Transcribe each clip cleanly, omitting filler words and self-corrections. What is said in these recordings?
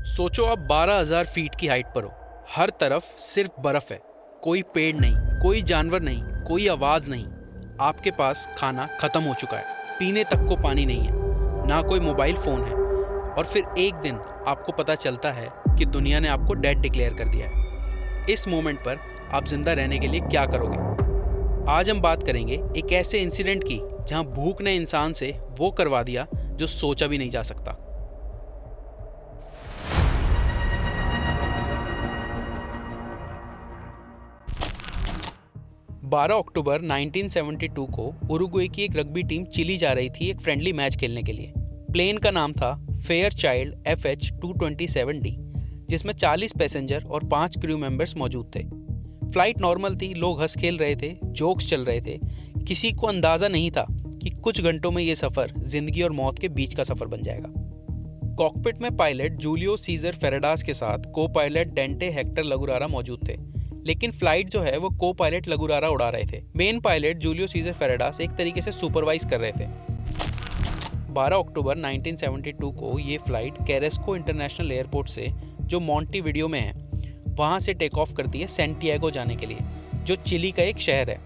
सोचो आप 12,000 फीट की हाइट पर हो। हर तरफ सिर्फ बर्फ है। कोई पेड़ नहीं, कोई जानवर नहीं, कोई आवाज़ नहीं। आपके पास खाना खत्म हो चुका है, पीने तक को पानी नहीं है, ना कोई मोबाइल फ़ोन है। और फिर एक दिन आपको पता चलता है कि दुनिया ने आपको डेड डिक्लेयर कर दिया है। इस मोमेंट पर आप जिंदा रहने के लिए क्या करोगे? आज हम बात करेंगे एक ऐसे इंसिडेंट की जहां भूख ने इंसान से वो करवा दिया जो सोचा भी नहीं जा सकता। 12 अक्टूबर 1972 को उरुग्वे की एक रग्बी टीम चिली जा रही थी एक फ्रेंडली मैच खेलने के लिए। प्लेन का नाम था फेयर चाइल्ड FH-227D, जिसमें 40 पैसेंजर और 5 क्रू मेंबर्स मौजूद थे। फ्लाइट नॉर्मल थी, लोग हंस खेल रहे थे, जोक्स चल रहे थे। किसी को अंदाजा नहीं था कि कुछ घंटों में ये सफर जिंदगी और मौत के बीच का सफर बन जाएगा। कॉकपिट में पायलट जूलियो सीजर फेरेडास के साथ को पायलट डेंटे हेक्टर लगुरारा मौजूद थे, लेकिन फ्लाइट जो है वो को पायलट लगुरारा उड़ा रहे थे। मेन पायलट जूलियो सीजर फेरेडास एक तरीके से सुपरवाइज कर रहे थे। 12 अक्टूबर 1972 को ये फ्लाइट कैरेस्को इंटरनेशनल एयरपोर्ट से, जो मोंटेविडियो में है, वहाँ से टेक ऑफ करती है सैंटियागो जाने के लिए, जो चिली का एक शहर है।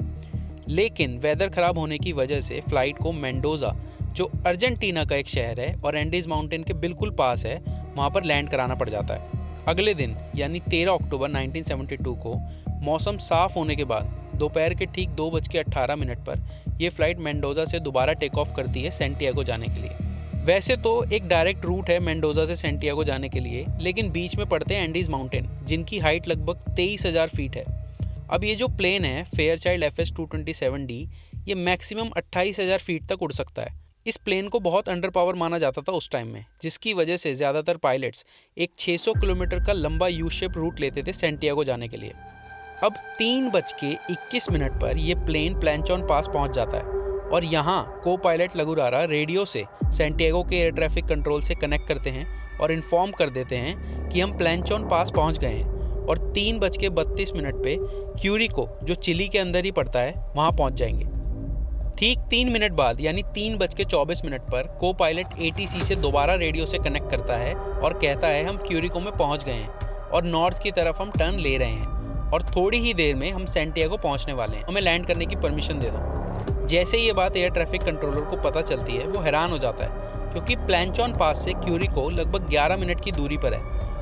लेकिन वेदर खराब होने की वजह से फ्लाइट को मेंडोजा, जो अर्जेंटीना का एक शहर है और एंडीज माउंटेन के बिल्कुल पास है, वहाँ पर लैंड कराना पड़ जाता है। अगले दिन यानी 13 अक्टूबर 1972 को मौसम साफ होने के बाद दोपहर के ठीक 2:18 पर यह फ्लाइट मेंडोजा से दोबारा टेक ऑफ करती है सैंटियागो जाने के लिए। वैसे तो एक डायरेक्ट रूट है मेंडोजा से सैंटियागो जाने के लिए, लेकिन बीच में पड़ते हैं एंडीज माउंटेन, जिनकी हाइट लगभग 23,000 फीट है। अब ये जो प्लेन है फेयरचाइल्ड FH-227D, ये मैक्सिमम 28,000 फीट तक उड़ सकता है। इस प्लेन को बहुत अंडर पावर माना जाता था उस टाइम में, जिसकी वजह से ज़्यादातर पायलट्स एक 600 किलोमीटर का लंबा यू शेप रूट लेते थे सैंटियागो जाने के लिए। अब 3:21 पर यह प्लेन प्लेंचॉन पास पहुंच जाता है और यहाँ को पायलट लगुरारा रेडियो से सैंटियागो के एयर ट्रैफिक कंट्रोल से कनेक्ट करते हैं और इन्फॉर्म कर देते हैं कि हम प्लेंचॉन पास पहुँच गए हैं। और 3:32 पे क्यूरिको, जो चिली के अंदर ही पड़ता है, वहाँ पहुँच जाएंगे। ठीक 3 मिनट बाद यानी 3:24 पर को पायलट ATC से दोबारा रेडियो से कनेक्ट करता है और कहता है हम क्यूरिको में पहुंच गए हैं और नॉर्थ की तरफ हम टर्न ले रहे हैं और थोड़ी ही देर में हम सैंटियागो पहुंचने वाले हैं, हमें लैंड करने की परमिशन दे दो। जैसे ये बात एयर ट्रैफिक कंट्रोलर को पता चलती है, वो हैरान हो जाता है, क्योंकि प्लेंचॉन पास से क्यूरिको लगभग 11 मिनट की दूरी पर है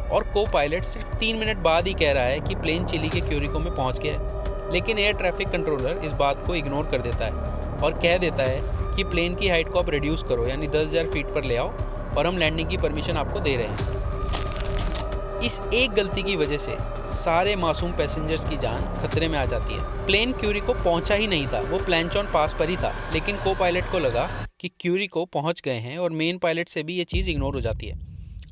और को पायलट सिर्फ 3 मिनट बाद ही कह रहा है कि प्लेन चिली के क्यूरिको में पहुँच गया है। लेकिन एयर ट्रैफिक कंट्रोलर इस बात को इग्नोर कर देता है और कह देता है कि प्लेन की हाइट को आप रिड्यूस करो, यानी 10,000 फीट पर ले आओ और हम लैंडिंग की परमिशन आपको दे रहे हैं। इस एक गलती की वजह से सारे मासूम पैसेंजर्स की जान खतरे में आ जाती है। प्लेन क्यूरिको पहुंचा ही नहीं था, वो प्लेंचॉन पास पर ही था, लेकिन को पायलट को लगा कि क्यूरिको पहुंच गए हैं और मेन पायलट से भी ये चीज़ इग्नोर हो जाती है।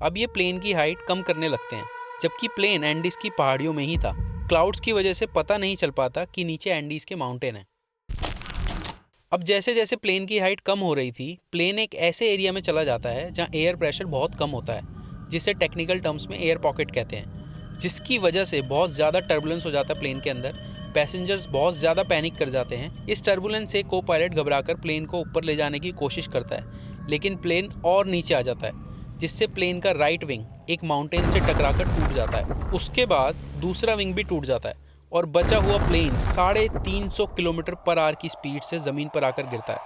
अब ये प्लेन की हाइट कम करने लगते हैं, जबकि प्लेन एंडीज की पहाड़ियों में ही था। क्लाउड्स की वजह से पता नहीं चल पाता कि नीचे एंडीज के माउंटेन है। अब जैसे जैसे प्लेन की हाइट कम हो रही थी, प्लेन एक ऐसे एरिया में चला जाता है जहां एयर प्रेशर बहुत कम होता है, जिसे टेक्निकल टर्म्स में एयर पॉकेट कहते हैं, जिसकी वजह से बहुत ज़्यादा टर्बुलेंस हो जाता है प्लेन के अंदर। पैसेंजर्स बहुत ज़्यादा पैनिक कर जाते हैं। इस टर्बुलेंस से को पायलट घबराकर प्लेन को ऊपर ले जाने की कोशिश करता है, लेकिन प्लेन और नीचे आ जाता है, जिससे प्लेन का राइट विंग एक माउंटेन से टकराकर टूट जाता है। उसके बाद दूसरा विंग भी टूट जाता है और बचा हुआ प्लेन 350 किलोमीटर पर आवर की स्पीड से ज़मीन पर आकर गिरता है।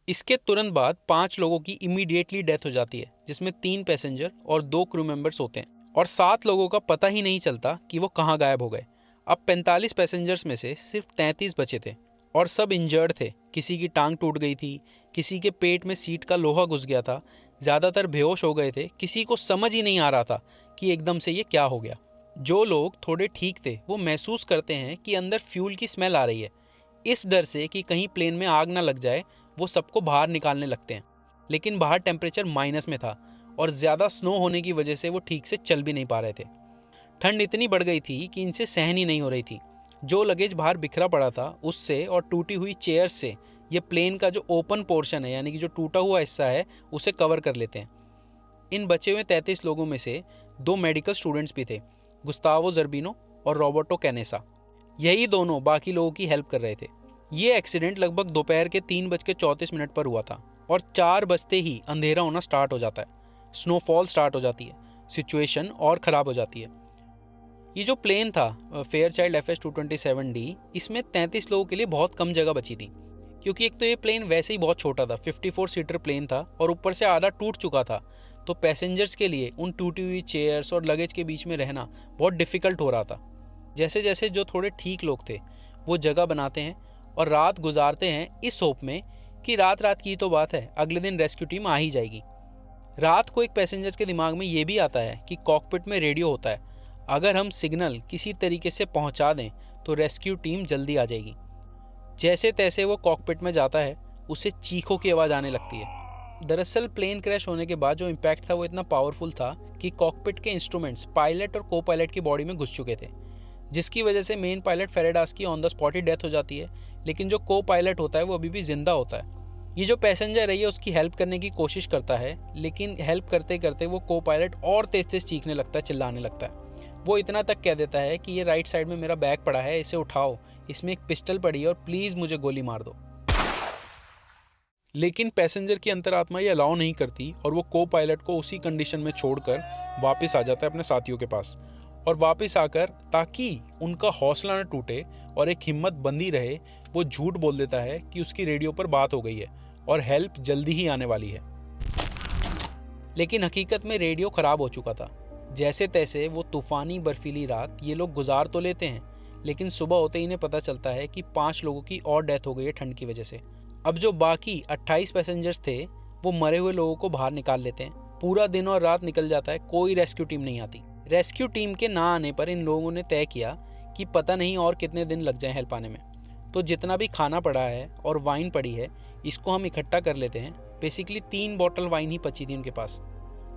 इसके तुरंत बाद 5 लोगों की इमीडिएटली डेथ हो जाती है, जिसमें 3 पैसेंजर और 2 क्रू मेंबर्स होते हैं, और 7 लोगों का पता ही नहीं चलता कि वो कहाँ गायब हो गए। अब 45 पैसेंजर्स में से सिर्फ 33 बचे थे और सब इंजर्ड थे। किसी की टांग टूट गई थी, किसी के पेट में सीट का लोहा घुस गया था, ज़्यादातर बेहोश हो गए थे, किसी को समझ ही नहीं आ रहा था कि एकदम से ये क्या हो गया। जो लोग थोड़े ठीक थे वो महसूस करते हैं कि अंदर फ्यूल की स्मेल आ रही है। इस डर से कि कहीं प्लेन में आग ना लग जाए, वो सबको बाहर निकालने लगते हैं, लेकिन बाहर टेम्परेचर माइनस में था और ज़्यादा स्नो होने की वजह से वो ठीक से चल भी नहीं पा रहे थे। ठंड इतनी बढ़ गई थी कि इनसे सहन ही नहीं हो रही थी। जो लगेज बाहर बिखरा पड़ा था उससे और टूटी हुई चेयर्स से ये प्लेन का जो ओपन पोर्शन है, यानी कि जो टूटा हुआ हिस्सा है, उसे कवर कर लेते हैं। इन बचे हुए 33 लोगों में से 2 मेडिकल स्टूडेंट्स भी थे, गुस्तावो ज़र्बिनो और रॉबर्टो कैनेसा। यही दोनों बाकी लोगों की हेल्प कर रहे थे। ये एक्सीडेंट लगभग दोपहर के 3:34 पर हुआ था और 4 बजते ही अंधेरा होना स्टार्ट हो जाता है। स्नोफॉल स्टार्ट हो जाती है। सिचुएशन और ख़राब हो जाती है। ये जो प्लेन था फेयरचाइल्ड FH-227D, इसमें 33 लोगों के लिए बहुत कम जगह बची थी, क्योंकि एक तो ये प्लेन वैसे ही बहुत छोटा था, 54 सीटर प्लेन था और ऊपर से आधा टूट चुका था। तो पैसेंजर्स के लिए उन टूटी हुई चेयर्स और लगेज के बीच में रहना बहुत डिफ़िकल्ट हो रहा था। जैसे जैसे जो थोड़े ठीक लोग थे वो जगह बनाते हैं और रात गुजारते हैं इस होप में कि रात रात की तो बात है, अगले दिन रेस्क्यू टीम आ ही जाएगी। रात को एक पैसेंजर के दिमाग में ये भी आता है कि कॉकपिट में रेडियो होता है, अगर हम सिग्नल किसी तरीके से पहुंचा दें तो रेस्क्यू टीम जल्दी आ जाएगी। जैसे तैसे वो कॉकपिट में जाता है, उसे चीखों की आवाज़ आने लगती है। दरअसल प्लेन क्रैश होने के बाद जो इम्पैक्ट था वो इतना पावरफुल था कि कॉकपिट के इंस्ट्रूमेंट्स पायलट और को पायलट की बॉडी में घुस चुके थे, जिसकी वजह से मेन पायलट फेरेडास की on the spot he death हो जाती है, लेकिन जो को पायलट होता है वो अभी भी जिंदा होता है। ये जो पैसेंजर है ये उसकी हेल्प करने की कोशिश करता है, लेकिन हेल्प करते करते वो को पायलट और तेज तेज चीखने लगता है, चिल्लाने लगता है। वो इतना तक कह देता है कि ये राइट साइड में मेरा बैग पड़ा है, इसे उठाओ, इसमें एक पिस्टल पड़ी है और प्लीज़ मुझे गोली मार दो। लेकिन पैसेंजर की अंतरात्मा ये अलाउ नहीं करती और वो को पायलट को उसी कंडीशन में छोड़कर वापस आ जाता है अपने साथियों के पास। और वापस आकर ताकि उनका हौसला न टूटे और एक हिम्मत बंधी रहे, वो झूठ बोल देता है कि उसकी रेडियो पर बात हो गई है और हेल्प जल्दी ही आने वाली है। लेकिन हकीकत में रेडियो ख़राब हो चुका था। जैसे तैसे वो तूफ़ानी बर्फीली रात ये लोग गुजार तो लेते हैं, लेकिन सुबह होते ही इन्हें पता चलता है कि 5 लोगों की और डेथ हो गई है ठंड की वजह से। अब जो बाकी 28 पैसेंजर्स थे वो मरे हुए लोगों को बाहर निकाल लेते हैं। पूरा दिन और रात निकल जाता है, कोई रेस्क्यू टीम नहीं आती। रेस्क्यू टीम के ना आने पर इन लोगों ने तय किया कि पता नहीं और कितने दिन लग जाएं हेल्प आने में, तो जितना भी खाना पड़ा है और वाइन पड़ी है इसको हम इकट्ठा कर लेते हैं। बेसिकली 3 बॉटल वाइन ही बची थी उनके पास,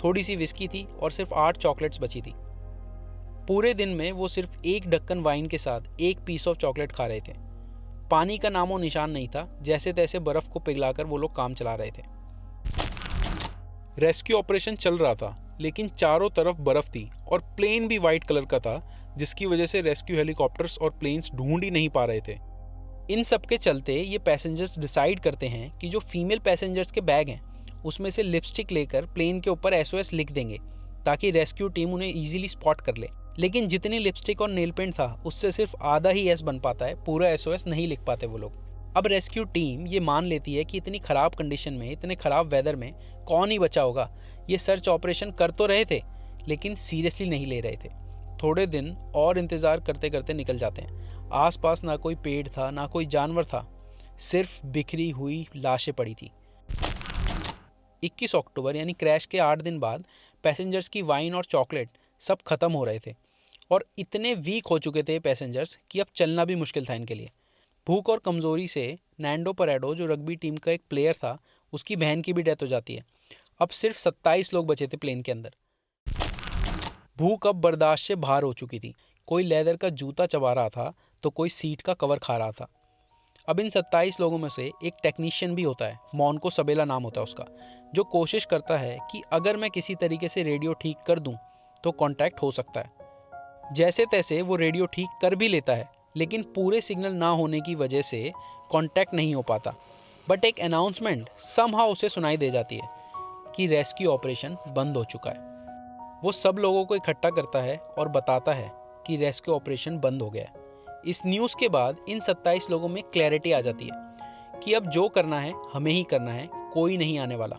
थोड़ी सी विस्की थी और सिर्फ 8 चॉकलेट्स बची थी। पूरे दिन में वो सिर्फ 1 ढक्कन वाइन के साथ 1 पीस ऑफ चॉकलेट खा रहे थे। पानी का नामो निशान नहीं था। जैसे तैसे बर्फ को पिघलाकर वो लोग काम चला रहे थे। रेस्क्यू ऑपरेशन चल रहा था, लेकिन चारों तरफ बर्फ थी और प्लेन भी वाइट कलर का था, जिसकी वजह से रेस्क्यू हेलीकॉप्टर्स और प्लेन्स ढूंढ ही नहीं पा रहे थे। इन सब के चलते ये पैसेंजर्स डिसाइड करते हैं कि जो फीमेल पैसेंजर्स के बैग हैं उसमें से लिपस्टिक लेकर प्लेन के ऊपर SOS लिख देंगे ताकि रेस्क्यू टीम उन्हें इजीली स्पॉट कर ले। लेकिन जितनी लिपस्टिक और नेल पेंट था उससे सिर्फ आधा ही S बन पाता है, पूरा SOS नहीं लिख पाते वो लोग। अब रेस्क्यू टीम ये मान लेती है कि इतनी ख़राब कंडीशन में, इतने ख़राब वेदर में कौन ही बचा होगा। ये सर्च ऑपरेशन कर तो रहे थे लेकिन सीरियसली नहीं ले रहे थे। थोड़े दिन और इंतज़ार करते करते निकल जाते हैं। आसपास ना कोई पेड़ था ना कोई जानवर था, सिर्फ बिखरी हुई लाशें पड़ी थी। 21 अक्टूबर यानी क्रैश के 8 दिन बाद पैसेंजर्स की वाइन और चॉकलेट सब खत्म हो रहे थे और इतने वीक हो चुके थे पैसेंजर्स कि अब चलना भी मुश्किल था इनके लिए। भूख और कमज़ोरी से नैंडो परेडो जो रग्बी टीम का एक प्लेयर था, उसकी बहन की भी डेथ हो जाती है। अब सिर्फ 27 लोग बचे थे प्लेन के अंदर। भूख अब बर्दाश्त से बाहर हो चुकी थी। कोई लेदर का जूता चबा रहा था तो कोई सीट का कवर खा रहा था। अब इन 27 लोगों में से एक टेक्नीशियन भी होता है, मोनको सबेला नाम होता है उसका, जो कोशिश करता है कि अगर मैं किसी तरीके से रेडियो ठीक कर दूं तो कांटेक्ट हो सकता है। जैसे तैसे वो रेडियो ठीक कर भी लेता है, लेकिन पूरे सिग्नल ना होने की वजह से कांटेक्ट नहीं हो पाता। बट एक अनाउंसमेंट समहाउ उसे सुनाई दे जाती है कि रेस्क्यू ऑपरेशन बंद हो चुका है। वो सब लोगों को इकट्ठा करता है और बताता है कि रेस्क्यू ऑपरेशन बंद हो गया है। इस न्यूज़ के बाद इन 27 लोगों में क्लैरिटी आ जाती है कि अब जो करना है हमें ही करना है, कोई नहीं आने वाला।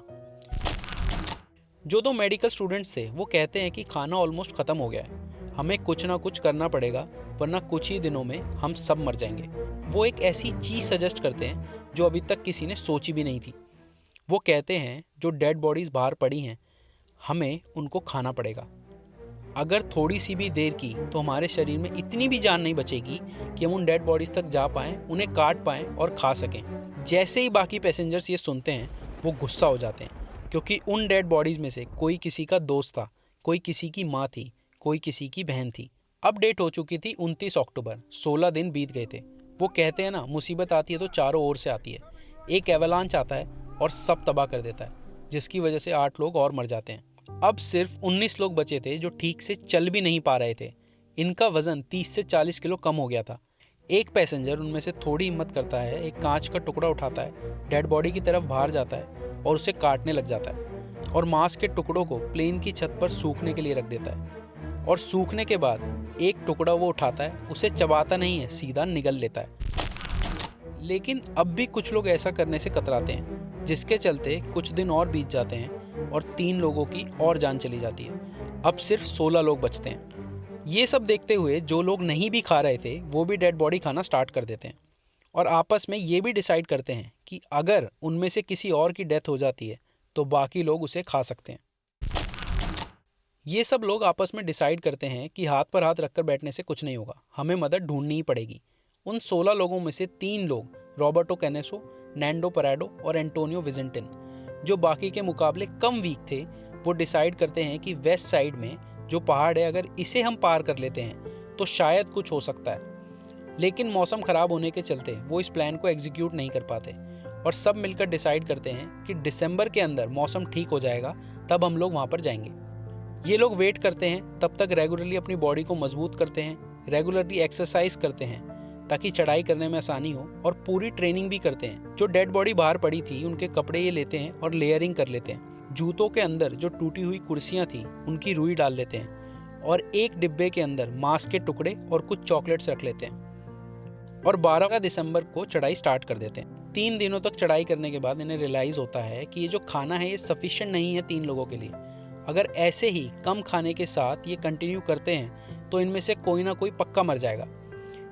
जो 2 मेडिकल स्टूडेंट्स थे वो कहते हैं कि खाना ऑलमोस्ट ख़त्म हो गया है, हमें कुछ ना कुछ करना पड़ेगा वरना कुछ ही दिनों में हम सब मर जाएंगे। वो एक ऐसी चीज़ सजेस्ट करते हैं जो अभी तक किसी ने सोची भी नहीं थी। वो कहते हैं जो डेड बॉडीज़ बाहर पड़ी हैं हमें उनको खाना पड़ेगा। अगर थोड़ी सी भी देर की तो हमारे शरीर में इतनी भी जान नहीं बचेगी कि हम उन डेड बॉडीज़ तक जा पाएँ, उन्हें काट पाएँ और खा सकें। जैसे ही बाकी पैसेंजर्स ये सुनते हैं वो गुस्सा हो जाते हैं, क्योंकि उन डेड बॉडीज़ में से कोई किसी का दोस्त था, कोई किसी की माँ थी, कोई किसी की बहन थी। अब डेट हो चुकी थी 29 अक्टूबर, 16 दिन बीत गए थे। वो कहते हैं ना, मुसीबत आती है तो चारों ओर से आती है। एक एवलांच आता है और सब तबाह कर देता है, जिसकी वजह से 8 लोग और मर जाते हैं। अब सिर्फ 19 लोग बचे थे जो ठीक से चल भी नहीं पा रहे थे। इनका वजन 30 से 40 किलो कम हो गया था। एक पैसेंजर उनमें से थोड़ी हिम्मत करता है, एक कांच का टुकड़ा उठाता है, डेड बॉडी की तरफ बाहर जाता है और उसे काटने लग जाता है। और मांस के टुकड़ों को प्लेन की छत पर सूखने के लिए रख देता है। और सूखने के बाद एक टुकड़ा वो उठाता है, उसे चबाता नहीं है, सीधा निगल लेता है। लेकिन अब भी कुछ लोग ऐसा करने से कतराते हैं, जिसके चलते कुछ दिन और बीत जाते हैं और 3 लोगों की और जान चली जाती है। अब सिर्फ 16 लोग बचते हैं। ये सब देखते हुए जो लोग नहीं भी खा रहे थे वो भी डेड बॉडी खाना स्टार्ट कर देते हैं और आपस में ये भी डिसाइड करते हैं कि अगर उनमें से किसी और की डेथ हो जाती है तो बाकी लोग उसे खा सकते हैं। ये सब लोग आपस में डिसाइड करते हैं कि हाथ पर हाथ रखकर बैठने से कुछ नहीं होगा, हमें मदद ढूंढनी ही पड़ेगी। उन 16 लोगों में से 3 लोग, रॉबर्टो कैनेसो, नैंडो पराडो और एंटोनियो विजेंटिन, जो बाकी के मुकाबले कम वीक थे, वो डिसाइड करते हैं कि वेस्ट साइड में जो पहाड़ है, अगर इसे हम पार कर लेते हैं तो शायद कुछ हो सकता है। लेकिन मौसम ख़राब होने के चलते वो इस प्लान को एग्जीक्यूट नहीं कर पाते और सब मिलकर डिसाइड करते हैं कि दिसंबर के अंदर मौसम ठीक हो जाएगा, तब हम लोग वहाँ पर जाएंगे। ये लोग वेट करते हैं, तब तक रेगुलरली अपनी बॉडी को मजबूत करते हैं, रेगुलरली एक्सरसाइज करते हैं ताकि चढ़ाई करने में आसानी हो, और पूरी ट्रेनिंग भी करते हैं। जो डेड बॉडी बाहर पड़ी थी उनके कपड़े ये लेते हैं और लेयरिंग कर लेते हैं। जूतों के अंदर जो टूटी हुई कुर्सियाँ थी उनकी रुई डाल लेते हैं और एक डिब्बे के अंदर मांस के टुकड़े और कुछ चॉकलेट्स रख लेते हैं और 12 दिसंबर को चढ़ाई स्टार्ट कर देते हैं। 3 दिनों तक चढ़ाई करने के बाद इन्हें रियलाइज़ होता है कि ये जो खाना है ये सफिशिएंट नहीं है 3 लोगों के लिए। अगर ऐसे ही कम खाने के साथ ये कंटिन्यू करते हैं तो इनमें से कोई ना कोई पक्का मर जाएगा।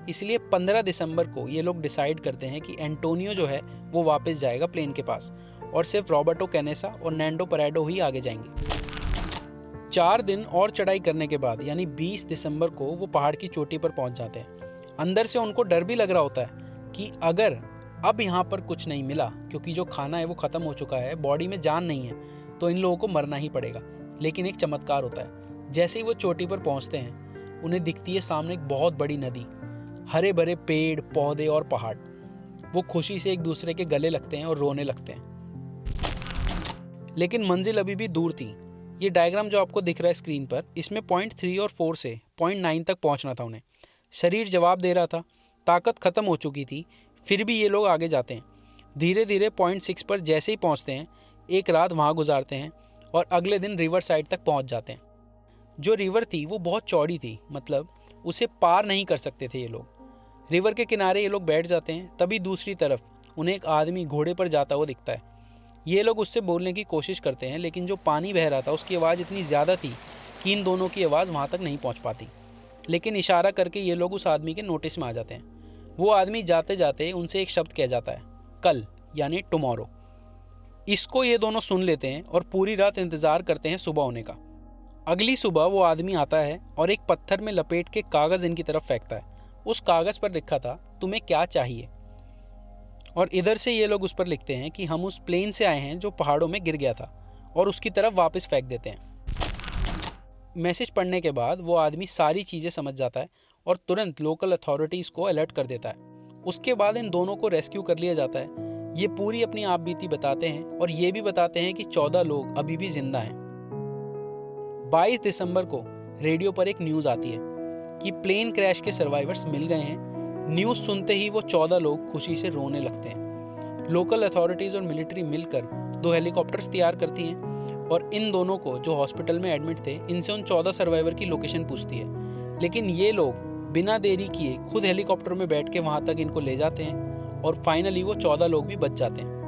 इसलिए 15 दिसंबर को ये लोग डिसाइड करते हैं कि एंटोनियो जो है वो वापस जाएगा प्लेन के पास और सिर्फ रॉबर्टो कैनेसा और नैंडो पराडो ही आगे जाएंगे। 4 दिन और चढ़ाई करने के बाद यानी 20 दिसंबर को वो पहाड़ की चोटी पर पहुंच जाते हैं। अंदर से उनको डर भी लग रहा होता है कि अगर अब यहाँ पर कुछ नहीं मिला, क्योंकि जो खाना है वो ख़त्म हो चुका है, बॉडी में जान नहीं है, तो इन लोगों को मरना ही पड़ेगा। लेकिन एक चमत्कार होता है। जैसे ही वो चोटी पर पहुँचते हैं उन्हें दिखती है सामने एक बहुत बड़ी नदी, हरे भरे पेड़ पौधे और पहाड़। वो खुशी से एक दूसरे के गले लगते हैं और रोने लगते हैं। लेकिन मंजिल अभी भी दूर थी। ये डायग्राम जो आपको दिख रहा है स्क्रीन पर, इसमें पॉइंट 3 और 4 से पॉइंट 9 तक पहुंचना था उन्हें। शरीर जवाब दे रहा था, ताकत खत्म हो चुकी थी, फिर भी ये लोग आगे जाते हैं। धीरे धीरे पॉइंट 6 पर जैसे ही पहुंचते हैं, एक रात वहां गुजारते हैं और अगले दिन रिवर साइड तक पहुंच जाते हैं। जो रिवर थी वो बहुत चौड़ी थी, मतलब उसे पार नहीं कर सकते थे ये लोग। रिवर के किनारे ये लोग बैठ जाते हैं। तभी दूसरी तरफ उन्हें एक आदमी घोड़े पर जाता हुआ दिखता है। ये लोग उससे बोलने की कोशिश करते हैं, लेकिन जो पानी बह रहा था उसकी आवाज़ इतनी ज़्यादा थी कि इन दोनों की आवाज़ वहाँ तक नहीं पहुँच पाती। लेकिन इशारा करके ये लोग उस आदमी के नोटिस में आ जाते हैं। वो आदमी जाते जाते उनसे एक शब्द कह जाता है, कल, यानी टुमारो। इसको ये दोनों सुन लेते हैं और पूरी रात इंतज़ार करते हैं सुबह होने का। अगली सुबह वो आदमी आता है और एक पत्थर में लपेट के कागज़ इनकी तरफ फेंकता है। उस कागज़ पर लिखा था, तुम्हें क्या चाहिए। और इधर से ये लोग उस पर लिखते हैं कि हम उस प्लेन से आए हैं जो पहाड़ों में गिर गया था, और उसकी तरफ वापस फेंक देते हैं। मैसेज पढ़ने के बाद वो आदमी सारी चीज़ें समझ जाता है और तुरंत लोकल अथॉरिटीज़ को अलर्ट कर देता है। उसके बाद इन दोनों को रेस्क्यू कर लिया जाता है। ये पूरी अपनी आपबीती बताते हैं और ये भी बताते हैं कि 14 लोग अभी भी जिंदा हैं। 22 दिसंबर को रेडियो पर एक न्यूज़ आती है कि प्लेन क्रैश के सर्वाइवर्स मिल गए हैं। न्यूज़ सुनते ही वो 14 लोग खुशी से रोने लगते हैं। लोकल अथॉरिटीज़ और मिलिट्री मिलकर 2 हेलीकॉप्टर्स तैयार करती हैं और इन दोनों को, जो हॉस्पिटल में एडमिट थे, इनसे उन 14 सर्वाइवर की लोकेशन पूछती है। लेकिन ये लोग बिना देरी किए खुद हेलीकॉप्टर में बैठ के वहाँ तक इनको ले जाते हैं और फाइनली वो 14 लोग भी बच जाते हैं।